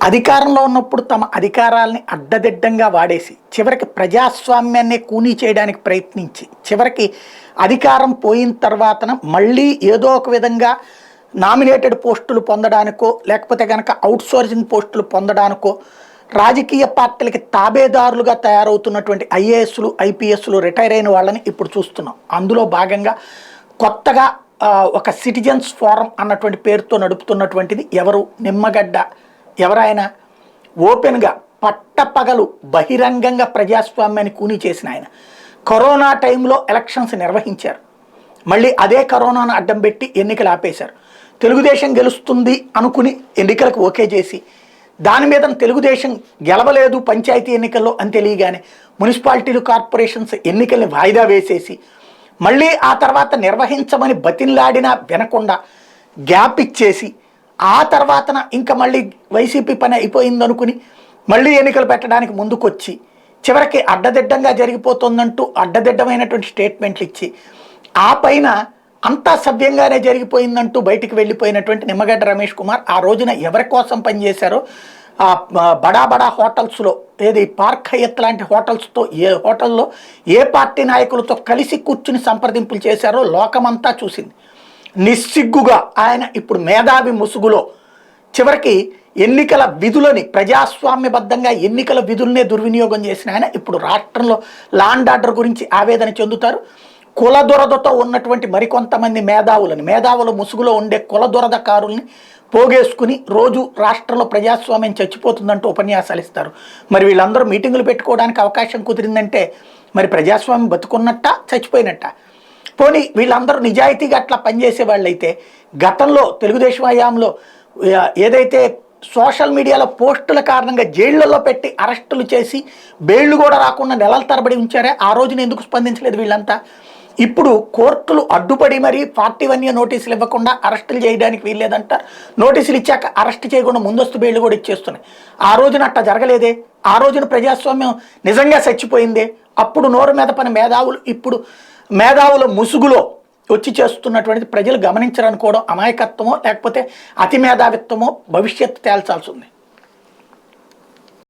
అధికారంలో ఉన్నప్పుడు తమ అధికారాల్ని అడ్డదిడ్డంగా వాడేసి చివరికి ప్రజాస్వామ్యాన్ని కూనీ చేయడానికి ప్రయత్నించి చివరికి అధికారం పోయిన తర్వాతన మళ్ళీ ఏదో ఒక విధంగా నామినేటెడ్ పోస్టులు పొందడానికో లేకపోతే కనుక అవుట్సోర్సింగ్ పోస్టులు పొందడానికో రాజకీయ పార్టీలకి తాబేదారులుగా తయారవుతున్నటువంటి ఐఏఎస్లు ఐపీఎస్లు రిటైర్ అయిన వాళ్ళని ఇప్పుడు చూస్తున్నాం. అందులో భాగంగా కొత్తగా ఒక సిటిజన్స్ ఫోరం అన్నటువంటి పేరుతో నడుపుతున్నటువంటిది ఎవరు నిమ్మగడ్డ ఎవరైనా ఓపెన్గా పట్టపగలు బహిరంగంగా ప్రజాస్వామ్యాన్ని కూనీ చేసిన ఆయన కరోనా టైంలో ఎలక్షన్స్ నిర్వహించారు. మళ్ళీ అదే కరోనాను అడ్డం పెట్టి ఎన్నికలు ఆపేశారు. తెలుగుదేశం గెలుస్తుంది అనుకుని ఎన్నికలకు ఓకే చేసి దాని మీద తెలుగుదేశం గెలవలేదు పంచాయతీ ఎన్నికల్లో అని తెలియగానే మున్సిపాలిటీలు కార్పొరేషన్స్ ఎన్నికల్ని వాయిదా వేసేసి మళ్ళీ ఆ తర్వాత నిర్వహించమని బతిన్లాడినా వినకుండా గ్యాప్ ఇచ్చేసి ఆ తర్వాతన ఇంకా మళ్ళీ వైసీపీ పని అయిపోయిందనుకుని మళ్ళీ ఎన్నికలు పెట్టడానికి ముందుకొచ్చి చివరికి అడ్డదిడ్డంగా జరిగిపోతుందంటూ అడ్డదిడ్డమైనటువంటి స్టేట్మెంట్లు ఇచ్చి ఆ పైన అంతా సవ్యంగానే జరిగిపోయిందంటూ బయటికి వెళ్ళిపోయినటువంటి నిమ్మగడ్డ రమేష్ కుమార్ ఆ రోజున ఎవరి కోసం పనిచేశారో బడా బడా హోటల్స్లో ఏది పార్క్ హయత్ లాంటి హోటల్స్తో ఏ హోటల్లో ఏ పార్టీ నాయకులతో కలిసి కూర్చుని సంప్రదింపులు చేశారో లోకమంతా చూసింది. నిస్సిగ్గుగా ఆయన ఇప్పుడు మేధావి ముసుగులో చివరికి ఎన్నికల విధులని ప్రజాస్వామ్యబద్ధంగా ఎన్నికల విధులనే దుర్వినియోగం చేసిన ఆయన ఇప్పుడు రాష్ట్రంలో లాండ్ ఆర్డర్ గురించి ఆవేదన చెందుతారు. కుల దురదతో ఉన్నటువంటి మరికొంతమంది మేధావుల ముసుగులో ఉండే కుల దురదకారుల్ని పోగేసుకుని రోజు రాష్ట్రంలో ప్రజాస్వామ్యం చచ్చిపోతుందంటూ ఉపన్యాసాలు ఇస్తారు. మరి వీళ్ళందరూ మీటింగులు పెట్టుకోవడానికి అవకాశం కుదిరిందంటే మరి ప్రజాస్వామ్యం బతుకున్నట్ట చచ్చిపోయినట్ట? పోనీ వీళ్ళందరూ నిజాయితీగా అట్లా పనిచేసే వాళ్ళైతే గతంలో తెలుగుదేశం హయాంలో ఏదైతే సోషల్ మీడియాలో పోస్టుల కారణంగా జైళ్లలో పెట్టి అరెస్టులు చేసి బెయిళ్లు కూడా రాకుండా నెలల తరబడి ఉంచారే ఆ రోజున ఎందుకు స్పందించలేదు వీళ్ళంతా? ఇప్పుడు కోర్టులు అడ్డుపడి మరీ 41 నోటీసులు ఇవ్వకుండా అరెస్టులు చేయడానికి వీల్లేదంట. నోటీసులు ఇచ్చాక అరెస్ట్ చేయకుండా ముందస్తు బెయిల్ కూడా ఇచ్చేస్తున్నాయి. ఆ రోజున అట్లా జరగలేదే. ఆ రోజున ప్రజాస్వామ్యం నిజంగా చచ్చిపోయిందే. అప్పుడు నోరు మీద పని మేధావులు ఇప్పుడు మేధావుల ముసుగులో వచ్చి చేస్తున్నటువంటిది ప్రజలు గమనించరనుకోవడం అమాయకత్వమో లేకపోతే అతి మేధావిత్వమో భవిష్యత్తు తేల్చాల్సి ఉంది.